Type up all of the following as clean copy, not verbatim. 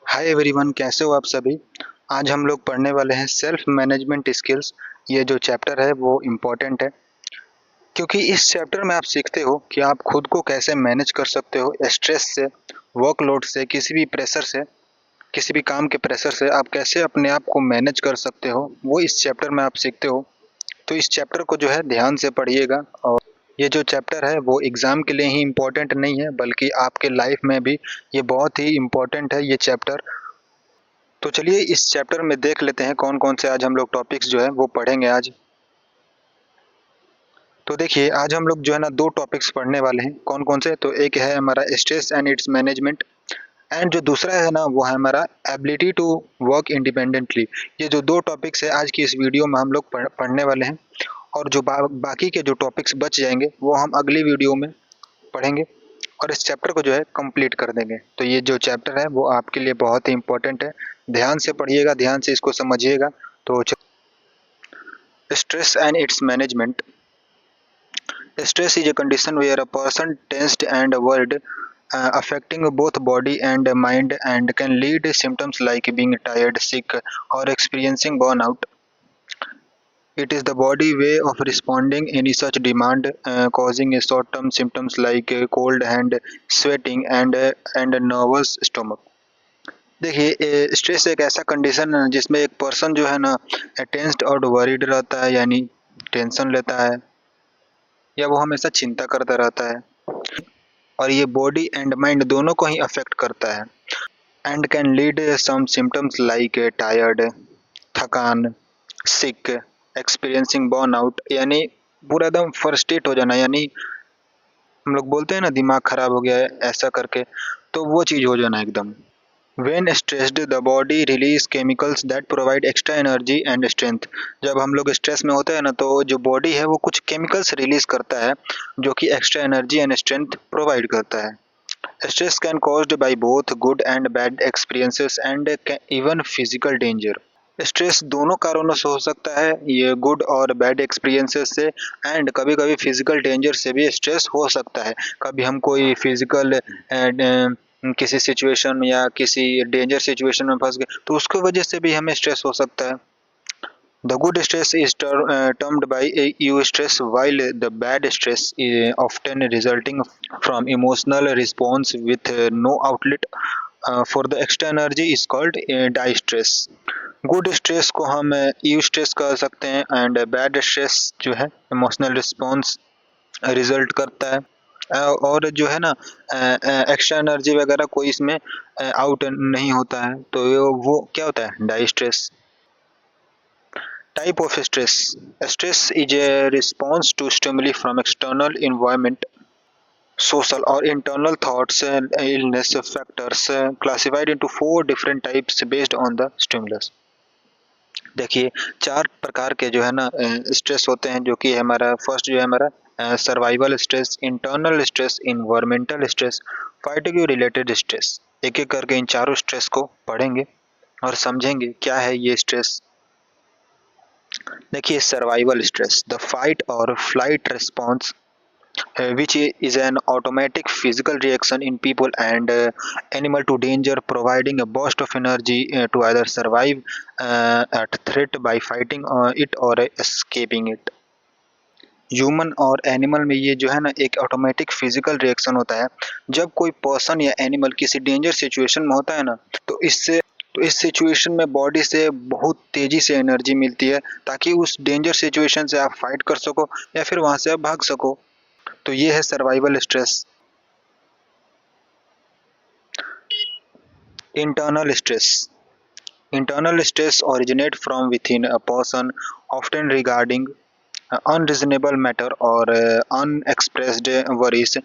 Hi everyone, कैसे हो आप सभी। आज हम लोग पढ़ने वाले हैं सेल्फ मैनेजमेंट स्किल्स। ये जो चैप्टर है वो इम्पोर्टेंट है, क्योंकि इस चैप्टर में आप सीखते हो कि आप खुद को कैसे मैनेज कर सकते हो। स्ट्रेस से, वर्कलोड से, किसी भी प्रेशर से, किसी भी काम के प्रेशर से आप कैसे अपने आप को मैनेज कर सकते हो, वो इस चैप्टर में आप सीखते हो। तो इस चैप्टर को जो है ध्यान से पढ़िएगा। और ये जो चैप्टर है वो एग्ज़ाम के लिए ही इम्पोर्टेंट नहीं है, बल्कि आपके लाइफ में भी ये बहुत ही इम्पोर्टेंट है ये चैप्टर। तो चलिए इस चैप्टर में देख लेते हैं कौन कौन से आज हम लोग टॉपिक्स जो है वो पढ़ेंगे आज। तो देखिए, आज हम लोग जो है ना 2 टॉपिक्स पढ़ने वाले हैं। कौन कौन से, तो एक है हमारा stress and it's management, and जो दूसरा है ना वो है हमारा एबिलिटी टू वर्क इंडिपेंडेंटली। ये जो 2 टॉपिक्स है आज की इस वीडियो में हम लोग पढ़ने वाले हैं। और जो बाकी के जो टॉपिक्स बच जाएंगे वो हम अगली वीडियो में पढ़ेंगे और इस चैप्टर को जो है कंप्लीट कर देंगे। तो ये जो चैप्टर है वो आपके लिए बहुत ही इम्पोर्टेंट है। ध्यान से पढ़िएगा, ध्यान से इसको समझिएगा। तो stress and its management. Stress is a condition where a person tensed and worried, affecting both body and mind, and can lead symptoms like being tired, sick, or experiencing burnout. It is the body way of responding any such demand, causing a short-term symptoms like cold hand, sweating, and a nervous stomach. देखिए, stress एक ऐसा condition है जिसमें एक person जो है ना tensed और वरीड रहता है, यानी टेंशन लेता है या वो हमेशा चिंता करता रहता है। और ये बॉडी एंड माइंड दोनों को ही अफेक्ट करता है। And can lead some symptoms like tired, थकान, सिक, एक्सपीरियंसिंग बर्नआउट, यानी पूरा एकदम फ्रस्ट्रेट हो जाना, यानी हम लोग बोलते हैं ना दिमाग खराब हो गया है ऐसा करके, तो वो चीज़ हो जाना एकदम। When stressed, the body release chemicals that provide extra energy and strength. जब हम लोग स्ट्रेस में होते हैं ना तो जो बॉडी है वो कुछ केमिकल्स रिलीज करता है जो कि extra energy and strength provide करता है। Stress can caused by both good and bad experiences and even physical danger. Stress दोनों कारणों से हो सकता है, ये गुड और बैड एक्सपीरियंसेस से, एंड कभी कभी फिजिकल डेंजर से भी स्ट्रेस हो सकता है। कभी हम कोई फिजिकल किसी सिचुएशन या किसी डेंजर सिचुएशन में फंस गए तो उसकी वजह से भी हमें स्ट्रेस हो सकता है। The good stress is termed by eustress, while the bad stress is often resulting from emotional response with no outlet for the extra energy is called distress. Good stress को हम यू स्ट्रेस कह सकते हैं, and bad stress जो है emotional response result करता है। और जो है ना एक्स्ट्रा एनर्जी वगैरह कोई इसमें आउट नहीं होता है, तो वो क्या होता है, distress. Type of stress. Stress is a response to stimuli from external environment, social or internal thoughts and illness factors, classified into 4 different types based on the stimulus. देखिए, 4 प्रकार के जो है ना स्ट्रेस होते हैं, जो कि हमारा फर्स्ट जो है हमारा survival stress, internal stress, environmental stress, fighting related stress. एक एक करके इन चारों स्ट्रेस को पढ़ेंगे और समझेंगे क्या है ये स्ट्रेस। देखिए, सर्वाइवल स्ट्रेस, द फाइट और flight response, which is an automatic physical reaction in people and animal to danger, providing a burst of energy to either survive at threat by fighting it or escaping it. Human और animal में ये जो है ना एक automatic physical reaction होता है। जब कोई पर्सन या एनिमल किसी डेंजर सिचुएशन में होता है ना, तो इस सिचुएशन में बॉडी से बहुत तेजी से एनर्जी मिलती है ताकि उस डेंजर सिचुएशन से आप फाइट कर सको या फिर वहां से आप भाग सको। तो ये है survival stress. Internal stress. Internal stress originate from within a person, often regarding unreasonable matter or unexpressed worries,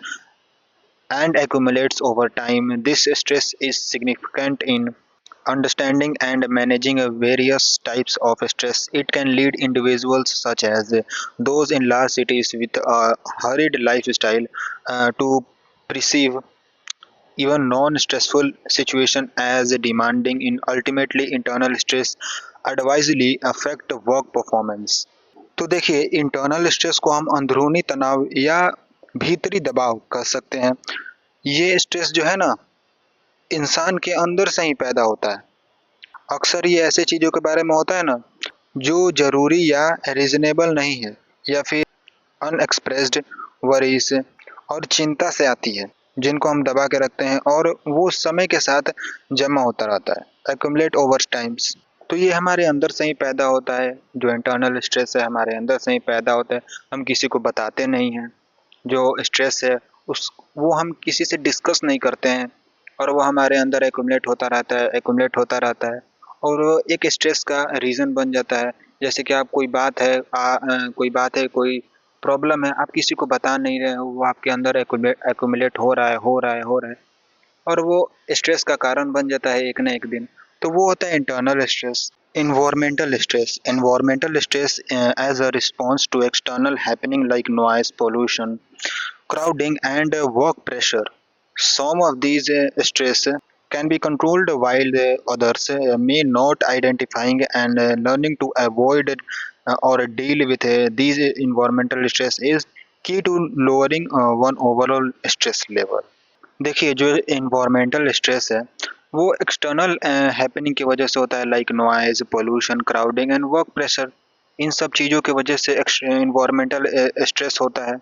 and accumulates over time. This stress is significant in understanding and managing various types of stress. It can lead individuals, such as those in large cities with a hurried lifestyle, to perceive even non-stressful situation as demanding. In ultimately internal stress advisedly affect work performance। तो देखिए, internal stress को हम अंदरूनी तनाव या भीतरी दबाव कह सकते हैं। ये स्ट्रेस जो है ना इंसान के अंदर से ही पैदा होता है। अक्सर ये ऐसे चीज़ों के बारे में होता है ना, जो ज़रूरी या रीज़नेबल नहीं है, या फिर अनएक्सप्रेस्ड वरीज़ और चिंता से आती है, जिनको हम दबा के रखते हैं और वो समय के साथ जमा होता रहता है, एक्युमुलेट ओवर टाइम्स। तो ये हमारे अंदर से ही पैदा होता है, जो इंटरनल स्ट्रेस है हमारे अंदर से ही पैदा होता है, हम किसी को बताते नहीं हैं। जो स्ट्रेस है उस वो हम किसी से डिस्कस नहीं करते हैं और वो हमारे अंदर एक्युमुलेट होता रहता है और वो एक स्ट्रेस का रीज़न बन जाता है। जैसे कि आप कोई प्रॉब्लम है, आप किसी को बता नहीं रहे हो, वो आपके अंदर एक्युमुलेट हो रहा है और वो स्ट्रेस का कारण बन जाता है एक ना एक दिन। तो वो होता है internal stress. Environmental stress as a response to external happening like noise, pollution, crowding and work pressure. Some of these stress can be controlled while the others may not. Identifying and learning to avoid or deal with these environmental stress is key to lowering one overall stress level. देखिए, जो environmental stress है, वो external happening की वजह से होता है, like noise, pollution, crowding and work pressure. इन सब चीज़ों की वजह से एनवायरमेंटल स्ट्रेस होता है।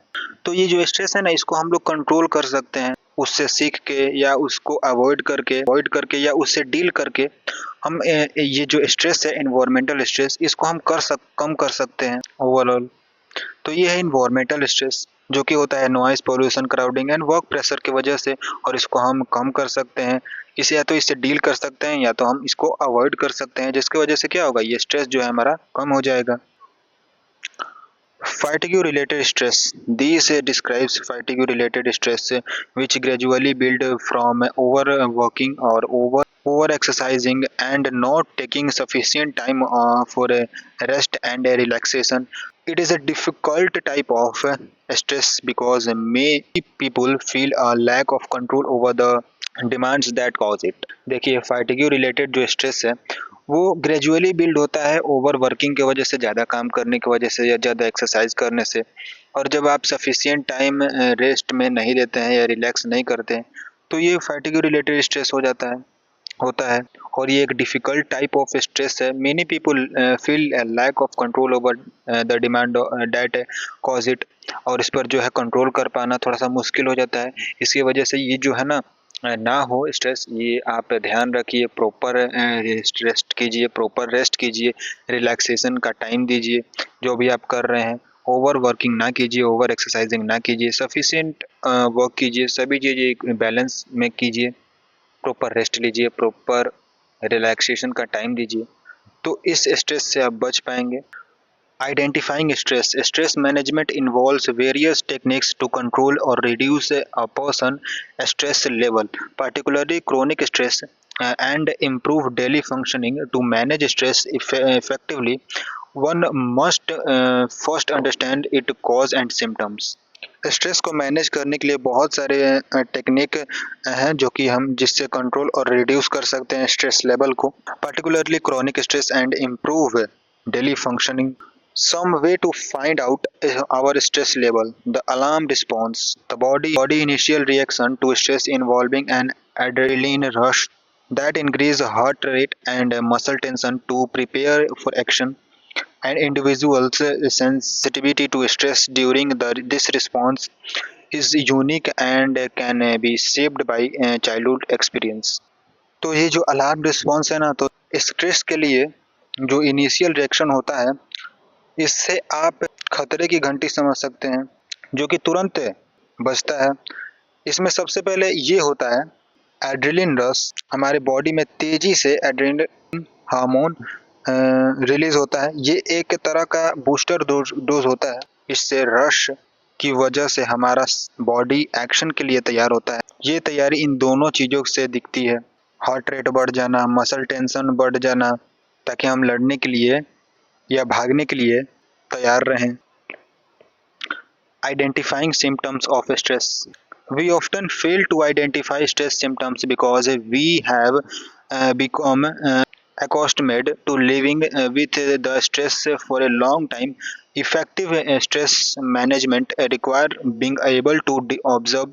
तो ये जो स्ट्रेस है ना, इसको हम लोग कंट्रोल कर सकते हैं, उससे सीख के या उसको अवॉइड करके या उससे डील करके हम ये जो स्ट्रेस है, एनवायरमेंटल स्ट्रेस, इसको हम कम कर सकते हैं ओवरऑल। तो ये है इन्वायरमेंटल स्ट्रेस, जो कि होता है noise, pollution, crowding and work pressure की वजह से, और इसको हम कम कर सकते हैं। इसे या तो इससे डील कर सकते हैं या तो हम इसको अवॉइड कर सकते हैं, जिसकी वजह से क्या होगा, ये स्ट्रेस जो है हमारा कम हो जाएगा। Fatigue related stress. This describes fatigue related stress which gradually build from overworking or over exercising and not taking sufficient time for rest and relaxation. It is a difficult type of stress because many people feel a lack of control over the demands that cause it. देखिए, fatigue related जो stress है, वो gradually build होता है over working की वजह से, ज़्यादा काम करने की वजह से या ज़्यादा एक्सरसाइज करने से। और जब आप सफिशिएंट टाइम रेस्ट में नहीं देते हैं या रिलैक्स नहीं करते हैं, तो ये फैटिग रिलेटेड स्ट्रेस होता है। और ये एक डिफ़िकल्ट टाइप ऑफ स्ट्रेस है। Many people feel lack of control over the demand that cause it. और इस पर जो है कंट्रोल कर पाना थोड़ा-सा मुश्किल हो जाता है। इसकी वजह से ये जो है ना, ना हो स्ट्रेस, ये आप ध्यान रखिए, प्रॉपर रेस्ट कीजिए, रिलैक्सेशन का टाइम दीजिए, जो भी आप कर रहे हैं। ओवर वर्किंग ना कीजिए, ओवर एक्सरसाइजिंग ना कीजिए, सफिशिएंट वर्क कीजिए, सभी चीज़ें एक बैलेंस में कीजिए, प्रॉपर रेस्ट लीजिए, प्रॉपर रिलैक्सेशन का टाइम दीजिए, तो इस स्ट्रेस से आप बच पाएँगे। Identifying stress. Stress management involves various techniques to control or reduce a person's stress level, particularly chronic stress, and improve daily functioning. To manage stress effectively, one must first understand its cause and symptoms. Stress को manage करने के लिए बहुत सारे technique हैं, जो कि हम जिससे कंट्रोल और रिड्यूस कर सकते हैं स्ट्रेस लेवल को, particularly chronic stress, and improve daily functioning. Some way to find out our stress level. The alarm response. The body initial reaction to stress involving an adrenaline rush that increase heart rate and muscle tension to prepare for action. An individual's sensitivity to stress during this response is unique and can be shaped by childhood experience. तो ये जो alarm response है ना, तो stress के लिए जो initial reaction होता है, इससे आप खतरे की घंटी समझ सकते हैं, जो कि तुरंत बजता है। इसमें सबसे पहले ये होता है एड्रेनलिन रश। हमारे बॉडी में तेजी से एड्रेनलिन हार्मोन रिलीज होता है। ये एक तरह का बूस्टर डोज होता है। इससे रश की वजह से हमारा बॉडी एक्शन के लिए तैयार होता है। ये तैयारी इन दोनों चीज़ों से दिखती है, हार्ट रेट बढ़ जाना, मसल टेंशन बढ़ जाना, ताकि हम लड़ने के लिए या भागने के लिए तैयार रहें। Identifying symptoms of stress. We often fail to identify stress symptoms because we have become accustomed to living with the stress for a long time. Effective stress management require being able to observe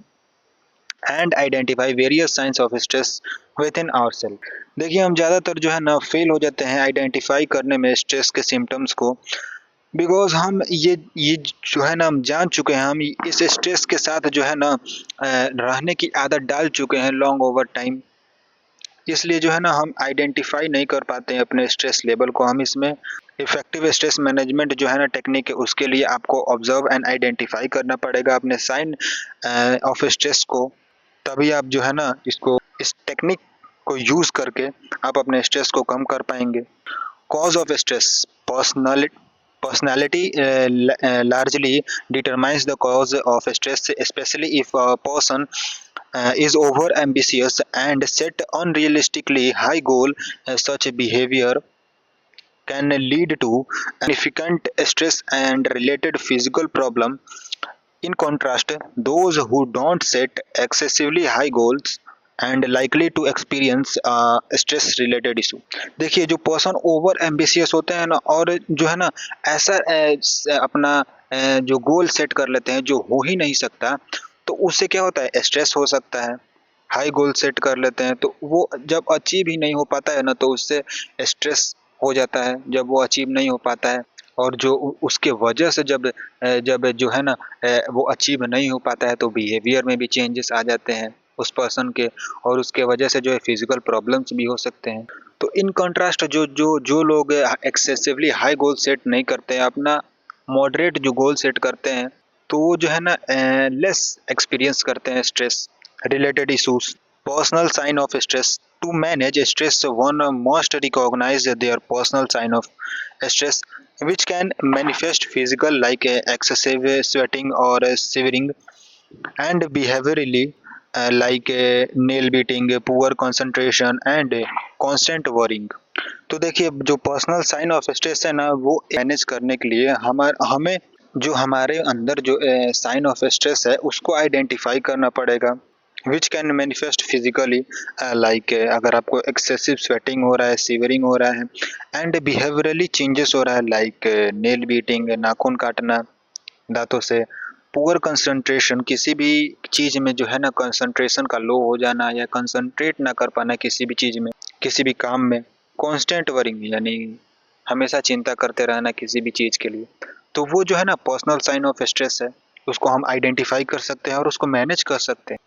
and identify various signs of stress within our self. देखिए हम ज़्यादातर जो है ना fail हो जाते हैं identify करने में स्ट्रेस के सिम्टम्स को, बिकॉज हम ये जो है ना हम जान चुके हैं, हम इस स्ट्रेस के साथ जो है ना रहने की आदत डाल चुके हैं लॉन्ग ओवर टाइम। इसलिए जो है ना हम आइडेंटिफाई नहीं कर पाते हैं अपने स्ट्रेस लेवल को। हम इसमें इफेक्टिव स्ट्रेस मैनेजमेंट जो है ना टेक्निक है, उसके लिए आपको ऑब्जर्व एंड आइडेंटिफाई करना पड़ेगा अपने साइन ऑफ स्ट्रेस को। तभी आप जो है ना इसको इस टेक्निक को यूज करके आप अपने स्ट्रेस को कम कर पाएंगे। Cause of stress, personality largely determines the cause of stress, especially if a person is over ambitious and set unrealistically high goal. Such behavior can lead to significant stress and related physical problem. In contrast, those who don't set excessively high goals and likely to experience stress related issue. देखिए जो person over ambitious होते हैं ना, और जो है ना ऐसा अपना जो गोल सेट कर लेते हैं जो हो ही नहीं सकता, तो उससे क्या होता है स्ट्रेस हो सकता है। हाई गोल सेट कर लेते हैं तो वो जब अचीव ही नहीं हो पाता है ना, तो उससे स्ट्रेस हो जाता है जब वो अचीव नहीं हो पाता है। और जो उसके वजह से जब जो है ना वो अचीव नहीं हो पाता है, तो बिहेवियर में भी चेंजेस आ जाते हैं उस पर्सन के, और उसके वजह से जो है फिजिकल प्रॉब्लम्स भी हो सकते हैं। तो इन कंट्रास्ट जो लोग एक्सेसिवली हाई गोल सेट नहीं करते हैं, अपना मॉडरेट जो गोल सेट करते हैं, तो वो जो है ना लेस एक्सपीरियंस करते हैं stress related issues. Personal sign of stress. To manage stress, one must recognize their personal sign of stress, which can manifest physical like excessive sweating or shivering, and behaviorally like nail beating, poor concentration and constant worrying. तो देखिए जो personal sign of stress है ना, वो manage करने के लिए हमें जो हमारे अंदर जो साइन ऑफ स्ट्रेस है उसको आइडेंटिफाई करना पड़ेगा, which can manifest physically like अगर आपको एक्सेसिव स्वेटिंग हो रहा है, सीवरिंग हो रहा है, एंड बिहेवियरली चेंजेस हो रहा है लाइक नेल बीटिंग, नाखून काटना दांतों से, पुअर कंसंट्रेशन, किसी भी चीज में जो है ना कंसंट्रेशन का लो हो जाना या कंसंट्रेट ना कर पाना किसी भी चीज में, किसी भी काम में, कांस्टेंट वरिंग यानी हमेशा चिंता करते रहना किसी भी चीज के लिए। तो वो जो है ना पर्सनल साइन ऑफ स्ट्रेस है, उसको हम आइडेंटिफाई कर सकते हैं और उसको मैनेज कर सकते हैं।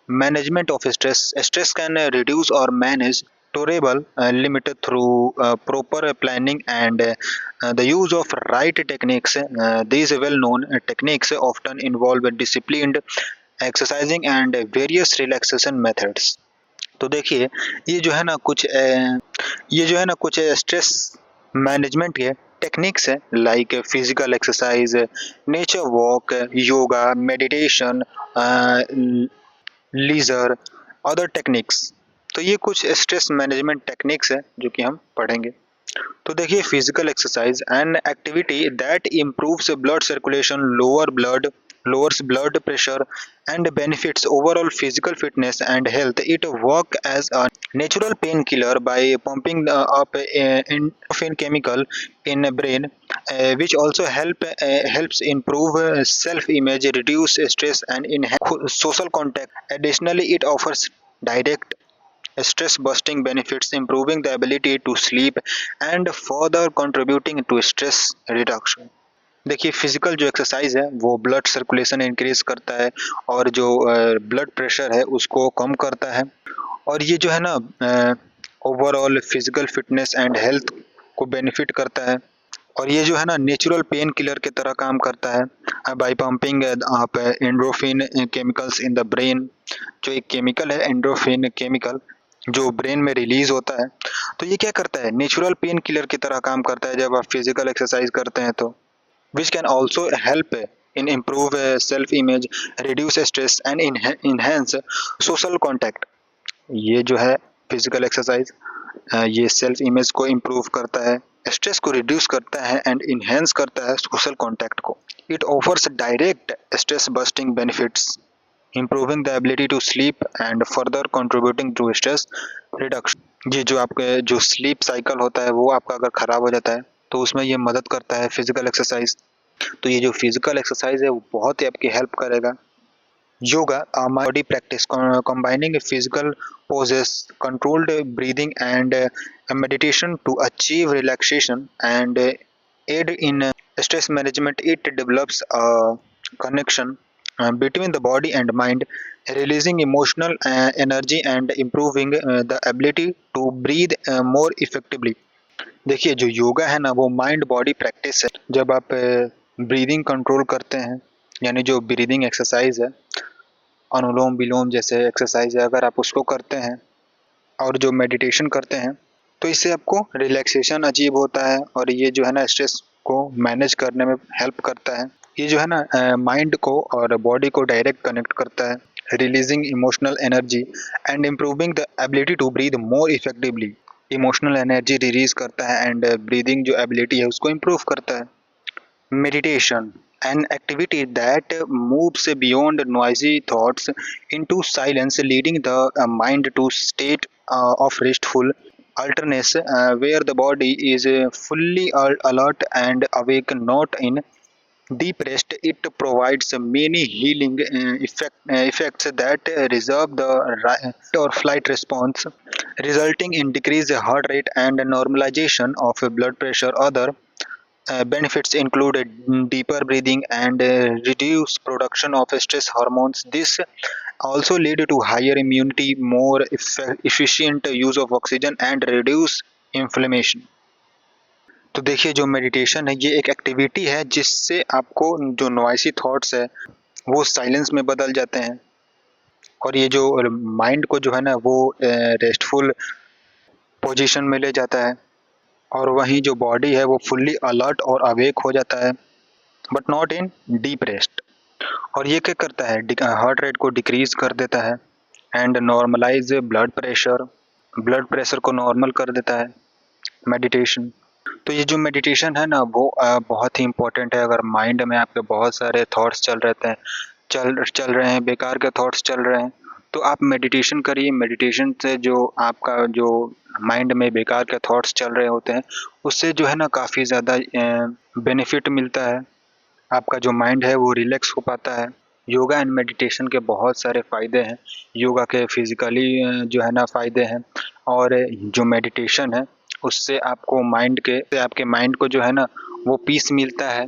Management of stress. Stress can reduce or manage tolerable limited through proper planning and the use of right techniques. These well-known techniques often involve disciplined exercising and various relaxation methods. तो देखिए ये जो है ना कुछ स्ट्रेस मैनेजमेंट के techniques है like physical exercise, nature walk, yoga, meditation, leisure, other techniques. तो ये कुछ स्ट्रेस मैनेजमेंट टेक्निक्स है जो कि हम पढ़ेंगे। तो देखिए physical exercise, an activity that improves blood circulation, lowers blood pressure and benefits overall physical fitness and health. It work as a natural painkiller by pumping up endorphin chemical in brain, which also helps improve self-image, reduce stress and enhance social contact. Additionally, it offers direct stress busting benefits, improving the ability to sleep and further contributing to stress reduction. देखिए physical जो exercise है वो blood circulation increase करता है और जो blood pressure है उसको कम करता है, और ये जो है ना overall physical fitness and health को बेनिफिट करता है, और ये जो है ना नेचुरल पेन किलर की तरह काम करता है बाय पंपिंग आप endorphin chemicals in the brain. जो एक केमिकल है एंड्रोफिन केमिकल जो ब्रेन में रिलीज होता है, तो ये क्या करता है नेचुरल पेन किलर की तरह काम करता है जब आप फिजिकल एक्सरसाइज करते हैं तो, which can also help in improve self-image, reduce stress and enhance social contact. ये जो है फिजिकल एक्सरसाइज ये सेल्फ इमेज को इम्प्रूव करता है, स्ट्रेस को रिड्यूस करता है एंड इन्हेंस करता है सोशल कॉन्टैक्ट को। It offers direct stress busting benefits, improving the ability to sleep and further contributing to stress reduction। ये जो आपके जो स्लीप साइकिल होता है वो आपका अगर खराब हो जाता है तो उसमें ये मदद करता है फिजिकल एक्सरसाइज। तो ये जो फिजिकल एक्सरसाइज है वो बहुत ही आपकी हेल्प करेगा। Yoga body practice combining physical poses, controlled breathing and meditation to achieve relaxation and aid in stress management. It develops a connection between the body and mind, releasing emotional energy and improving the ability to breathe more effectively. देखिए जो योगा है ना वो mind body practice है। जब आप breathing control करते हैं, यानी जो ब्रीदिंग एक्सरसाइज है, अनुलोम विलोम जैसे एक्सरसाइज है, अगर आप उसको करते हैं और जो मेडिटेशन करते हैं तो इससे आपको रिलैक्सेशन अचीव होता है और ये जो है ना स्ट्रेस को मैनेज करने में हेल्प करता है। ये जो है ना माइंड को और बॉडी को डायरेक्ट कनेक्ट करता है, releasing emotional energy and improving the ability to breathe more effectively. Emotional energy release करता है एंड ब्रीदिंग जो एबिलिटी है उसको इम्प्रूव करता है। Meditation, an activity that moves beyond noisy thoughts into silence, leading the mind to state of restful alertness, where the body is fully alert and awake, not in deep rest. It provides many healing effects that reserve the or flight response, resulting in decreased heart rate and normalization of blood pressure. Other benefits include deeper breathing and reduced production of stress hormones. This also lead to higher immunity, more efficient use of oxygen and reduce inflammation. तो देखिए जो meditation है ये एक activity है जिससे आपको जो नॉइसी थॉट्स है वो साइलेंस में बदल जाते हैं और ये जो माइंड को जो है ना वो रेस्टफुल पोजीशन में ले जाता है और वहीं जो बॉडी है वो फुल्ली अलर्ट और अवेक हो जाता है, but not in deep rest. और ये क्या करता है, हार्ट रेट को डिक्रीज कर देता है एंड नॉर्मलाइज ब्लड प्रेशर को नॉर्मल कर देता है मेडिटेशन। तो ये जो मेडिटेशन है ना वो बहुत ही इम्पोर्टेंट है। अगर माइंड में आपके बहुत सारे थॉट्स चल रहते हैं, चल रहे हैं, बेकार के थॉट्स चल रहे हैं, तो आप मेडिटेशन करिए। मेडिटेशन से जो आपका जो माइंड में बेकार के थॉट्स चल रहे होते हैं उससे जो है ना काफ़ी ज़्यादा बेनिफिट मिलता है। आपका जो माइंड है वो रिलैक्स हो पाता है। योगा एंड मेडिटेशन के बहुत सारे फ़ायदे हैं। योगा के फिज़िकली जो है ना फ़ायदे हैं और जो मेडिटेशन है उससे आपके माइंड को जो है ना वो पीस मिलता है।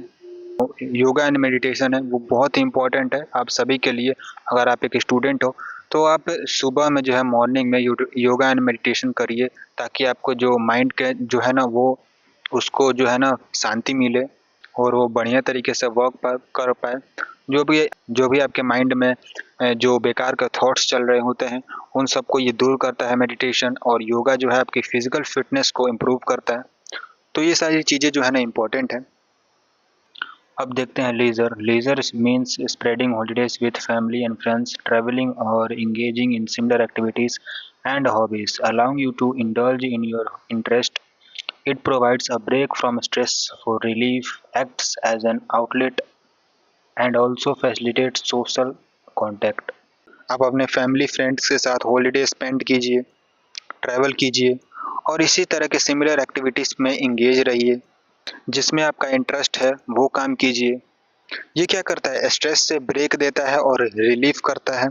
योगा एंड मेडिटेशन है वो बहुत ही इम्पोर्टेंट है आप सभी के लिए। अगर आप एक स्टूडेंट हो तो आप सुबह में जो है मॉर्निंग में योगा एंड मेडिटेशन करिए ताकि आपको जो माइंड के जो है ना वो उसको जो है ना शांति मिले और वो बढ़िया तरीके से वर्क कर पाए। जो भी आपके माइंड में जो बेकार के थॉट्स चल रहे होते हैं उन सबको ये दूर करता है मेडिटेशन। और योगा जो है आपकी फिजिकल फिटनेस को इम्प्रूव करता है। तो ये सारी चीज़ें जो है ना इम्पोर्टेंट है। अब देखते हैं leisure. Leisure means spreading holidays with family and friends, travelling और engaging in similar activities and hobbies, allowing you to indulge in your interest. It provides a break from stress for relief, acts as an outlet, and also facilitates social contact. आप अपने family friends के साथ holiday spend कीजिए, travel कीजिए और इसी तरह के सिमिलर एक्टिविटीज़ में इंगेज रहिए। जिसमें आपका इंटरेस्ट है वो काम कीजिए। ये क्या करता है, स्ट्रेस से ब्रेक देता है और रिलीफ करता है।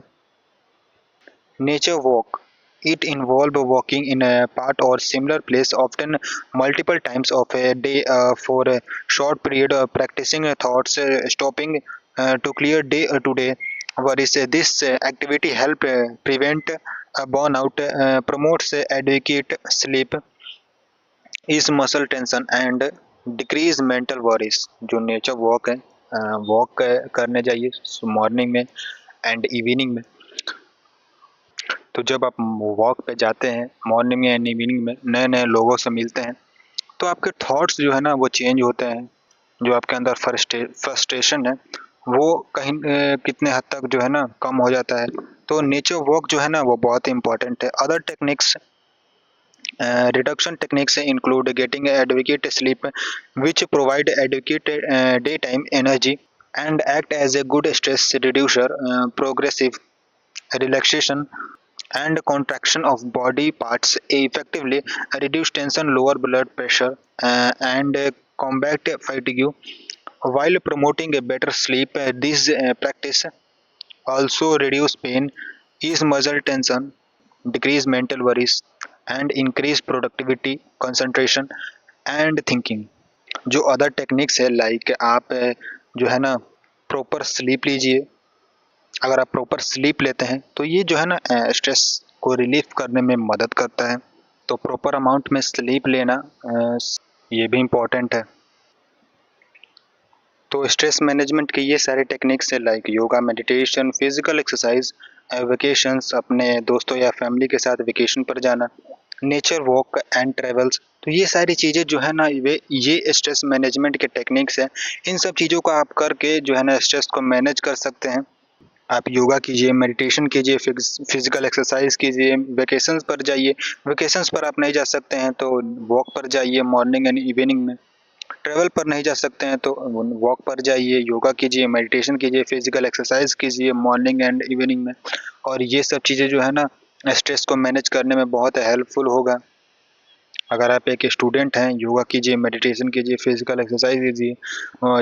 Nature walk, it involve walking in a park or similar place, often multiple times of a day for a short period, practicing thoughts, stopping to clear day to day worries. This activity help prevent burnout, promotes adequate sleep, ease muscle tension and decrease mental worries. जो nature walk है, walk करने जाइए morning में and evening में। तो जब आप walk पे जाते हैं मॉर्निंग में एंड इवनिंग में, नए नए लोगों से मिलते हैं तो आपके थॉट्स जो है ना वो चेंज होते हैं। जो आपके अंदर फ्रस्ट्रेशन है वो कहीं कितने हद तक जो है ना कम हो जाता है। तो नेचर वॉक जो है ना वो बहुत इंपॉर्टेंट है। Other techniques, reduction techniques include getting adequate sleep, which provide adequate daytime energy and act as a good stress reducer. Progressive relaxation and contraction of body parts effectively reduce tension, lower blood pressure, and combat fatigue. While promoting a better sleep, this practice also reduce pain, ease muscle tension, decrease mental worries, and increase productivity, concentration, and thinking. जो other techniques है like आप जो है ना proper sleep लीजिए। अगर आप proper sleep लेते हैं तो ये जो है ना स्ट्रेस को रिलीफ करने में मदद करता है। तो प्रॉपर अमाउंट में स्लीप लेना ये भी इम्पोर्टेंट है। तो स्ट्रेस मैनेजमेंट के ये सारे टेक्निक्स है like yoga, meditation, physical exercise, vacations, अपने दोस्तों या फैमिली के साथ वेकेशन पर जाना, नेचर वॉक एंड ट्रेवल्स। तो ये सारी चीज़ें जो है ना वे ये स्ट्रेस मैनेजमेंट के टेक्निक्स हैं। इन सब चीज़ों को आप करके जो है ना स्ट्रेस को मैनेज कर सकते हैं। आप योगा कीजिए, मेडिटेशन कीजिए, फिजिकल एक्सरसाइज कीजिए, वेकेशंस पर जाइए। वेकेशंस पर आप नहीं जा सकते हैं तो वॉक पर जाइए मॉर्निंग एंड इवनिंग में। ट्रैवल पर नहीं जा सकते हैं तो वॉक पर जाइए, योगा कीजिए, मेडिटेशन कीजिए, फिजिकल एक्सरसाइज कीजिए मॉर्निंग एंड इवनिंग में। और ये सब चीज़ें जो है ना स्ट्रेस को मैनेज करने में बहुत हेल्पफुल होगा। अगर आप एक स्टूडेंट हैं, योगा कीजिए, मेडिटेशन कीजिए, फिजिकल एक्सरसाइज कीजिए,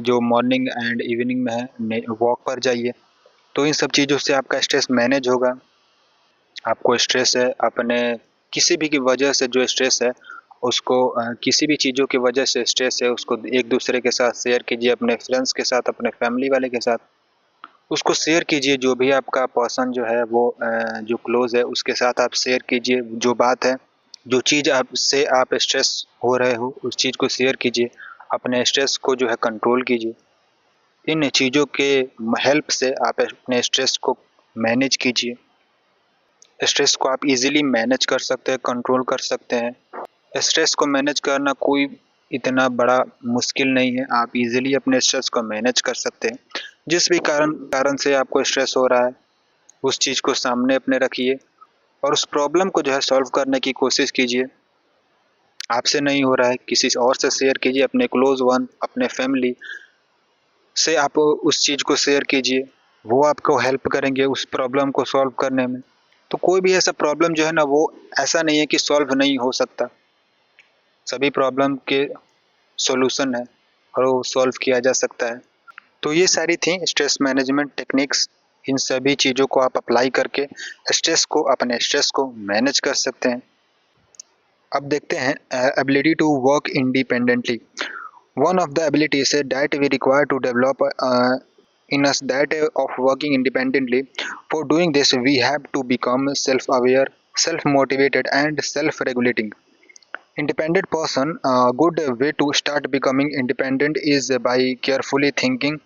जो मॉर्निंग एंड इवनिंग में है वॉक पर जाइए। तो इन सब चीज़ों से आपका स्ट्रेस मैनेज होगा। आपको स्ट्रेस है अपने किसी भी की वजह से जो स्ट्रेस है उसको किसी भी चीज़ों की वजह से स्ट्रेस है उसको एक दूसरे के साथ शेयर कीजिए, अपने फ्रेंड्स के साथ, अपने फैमिली वाले के साथ उसको शेयर कीजिए। जो भी आपका पर्सन जो है वो जो क्लोज है उसके साथ आप शेयर कीजिए जो बात है, जो चीज़ आपसे आप स्ट्रेस हो रहे हो उस चीज़ को शेयर कीजिए। अपने स्ट्रेस को जो है कंट्रोल कीजिए। इन चीज़ों के हेल्प से आप अपने स्ट्रेस को मैनेज कीजिए। स्ट्रेस को आप इजीली मैनेज कर सकते हैं, कंट्रोल कर सकते हैं। स्ट्रेस को मैनेज करना कोई इतना बड़ा मुश्किल नहीं है। आप इजीली अपने स्ट्रेस को मैनेज कर सकते हैं। जिस भी कारण कारण से आपको स्ट्रेस हो रहा है उस चीज़ को सामने अपने रखिए और उस प्रॉब्लम को जो है सॉल्व करने की कोशिश कीजिए। आपसे नहीं हो रहा है किसी और से शेयर कीजिए, अपने क्लोज वन, अपने फैमिली से आप उस चीज़ को शेयर कीजिए। वो आपको हेल्प करेंगे उस प्रॉब्लम को सॉल्व करने में। तो कोई भी ऐसा प्रॉब्लम जो है ना वो ऐसा नहीं है कि सॉल्व नहीं हो सकता। सभी प्रॉब्लम के सॉल्यूशन है और वो सॉल्व किया जा सकता है। तो ये सारी थी स्ट्रेस मैनेजमेंट टेक्निक्स। इन सभी चीज़ों को आप अप्लाई करके अपने स्ट्रेस को मैनेज कर सकते हैं। अब देखते हैं ability to work independently. One of the abilities that we require to develop in us that of working independently. For doing this, we have to become self-aware, self-motivated, and self-regulating. Independent person. A good way to start becoming independent is by carefully thinking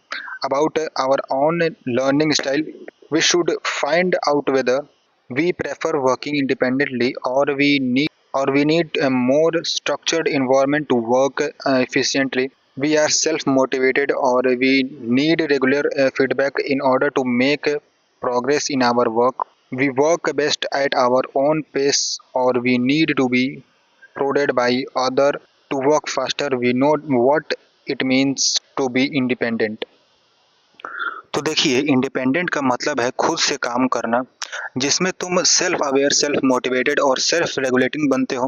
about our own learning style. We should find out whether we prefer working independently or we need a more structured environment to work efficiently. We are self-motivated or we need regular feedback in order to make progress in our work. We work best at our own pace or we need to be prodded by other to work faster. We know what it means to be independent. तो देखिए independent का मतलब है खुद से काम करना, जिसमें तुम सेल्फ अवेयर, सेल्फ मोटिवेटेड और सेल्फ रेगुलेटिंग बनते हो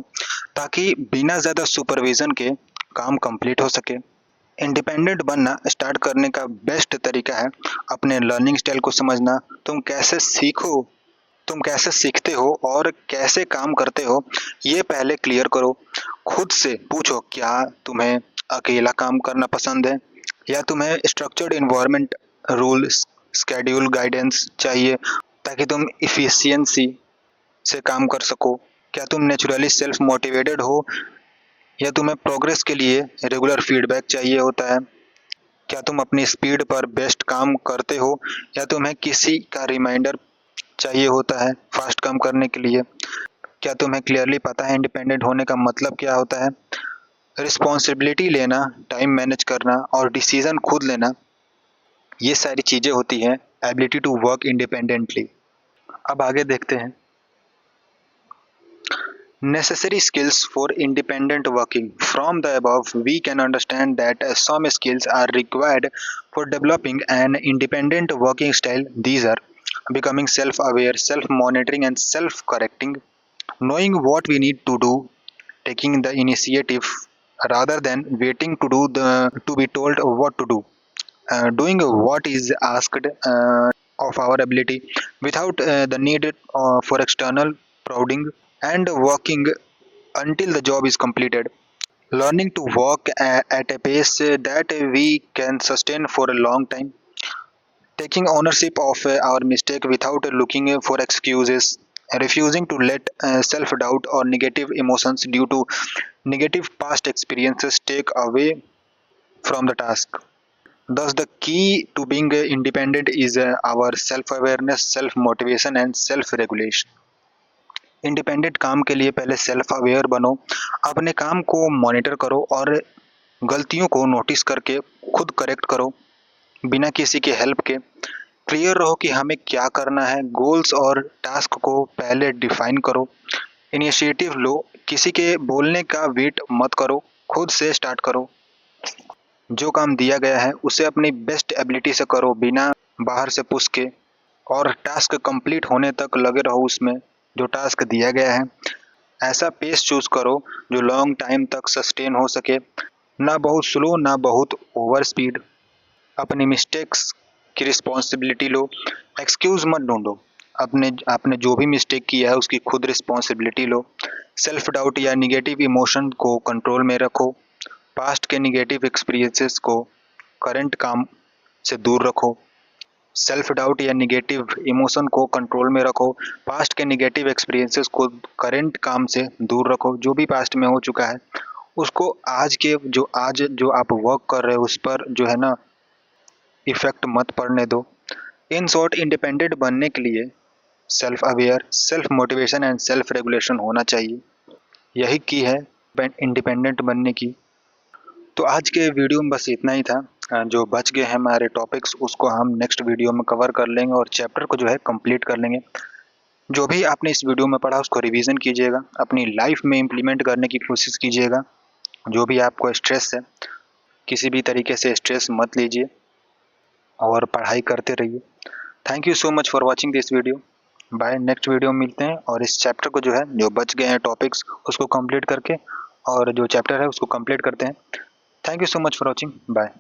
ताकि बिना ज़्यादा सुपरविज़न के काम कंप्लीट हो सके। इंडिपेंडेंट बनना स्टार्ट करने का बेस्ट तरीका है अपने लर्निंग स्टाइल को समझना। तुम कैसे सीखते हो और कैसे काम करते हो ये पहले क्लियर करो। खुद से पूछो क्या तुम्हें अकेला काम करना पसंद है या तुम्हें structured environment, rules, schedule, guidance चाहिए ताकि तुम इफिशियंसी से काम कर सको। क्या तुम नेचुरली सेल्फ मोटिवेटेड हो या तुम्हें प्रोग्रेस के लिए रेगुलर फीडबैक चाहिए होता है। क्या तुम अपनी स्पीड पर बेस्ट काम करते हो या तुम्हें किसी का रिमाइंडर चाहिए होता है फास्ट काम करने के लिए। क्या तुम्हें क्लियरली पता है इंडिपेंडेंट होने का मतलब क्या होता है। रिस्पॉन्सिबिलिटी लेना, टाइम मैनेज करना और डिसीजन खुद लेना, ये सारी चीज़ें होती हैं एबिलिटी टू वर्क इंडिपेंडेंटली। अब आगे देखते हैं necessary skills for independent working. From the above, we can understand that some skills are required for developing an independent working style. These are becoming self aware, self monitoring, and self correcting, knowing what we need to do, taking the initiative, rather than waiting to be told what to do. Doing what is asked of our ability without the need for external prodding, and working until the job is completed. Learning to walk at a pace that we can sustain for a long time. Taking ownership of our mistake without looking for excuses. Refusing to let self doubt or negative emotions due to negative past experiences take away from the task. Thus, the key to being independent is our self awareness, self motivation, and self regulation. Independent काम के लिए पहले self aware बनो, अपने काम को monitor करो और गलतियों को नोटिस करके खुद करेक्ट करो बिना किसी के हेल्प के। क्लियर रहो कि हमें क्या करना है, गोल्स और टास्क को पहले डिफाइन करो। इनिशिएटिव लो, किसी के बोलने का वेट मत करो, खुद से स्टार्ट करो। जो काम दिया गया है उसे अपनी बेस्ट एबिलिटी से करो बिना बाहर से पुश के, और टास्क कंप्लीट होने तक लगे रहो उसमें जो टास्क दिया गया है। ऐसा पेस चूज करो जो लॉन्ग टाइम तक सस्टेन हो सके, ना बहुत स्लो ना बहुत ओवर स्पीड। अपनी मिस्टेक्स की रिस्पॉन्सिबिलिटी लो, एक्सक्यूज मत ढूंढो। अपने आपने जो भी मिस्टेक किया है उसकी खुद रिस्पॉन्सिबिलिटी लो। सेल्फ डाउट या निगेटिव इमोशन को कंट्रोल में रखो। पास्ट के निगेटिव एक्सपीरियंसेस को करंट काम से दूर रखो। सेल्फ डाउट या निगेटिव इमोशन को कंट्रोल में रखो। पास्ट के निगेटिव एक्सपीरियंसेस को करंट काम से दूर रखो। जो भी पास्ट में हो चुका है उसको आज जो आप वर्क कर रहे हो उस पर जो है ना इफेक्ट मत पड़ने दो। इन शॉर्ट, इंडिपेंडेंट बनने के लिए self aware, self motivation and self regulation होना चाहिए। यही की है इंडिपेंडेंट बनने की। तो आज के वीडियो में बस इतना ही था। जो बच गए हैं हमारे टॉपिक्स उसको हम नेक्स्ट वीडियो में कवर कर लेंगे और चैप्टर को जो है कंप्लीट कर लेंगे। जो भी आपने इस वीडियो में पढ़ा उसको रिवीजन कीजिएगा, अपनी लाइफ में इम्प्लीमेंट करने की कोशिश कीजिएगा। जो भी आपको स्ट्रेस है, किसी भी तरीके से स्ट्रेस मत लीजिए और पढ़ाई करते रहिए। Thank you so much for watching this video. Bye, next video में मिलते हैं और इस चैप्टर को जो है जो बच गए हैं टॉपिक्स उसको कंप्लीट करके और जो चैप्टर है उसको कंप्लीट करते हैं। Thank you so much for watching. Bye.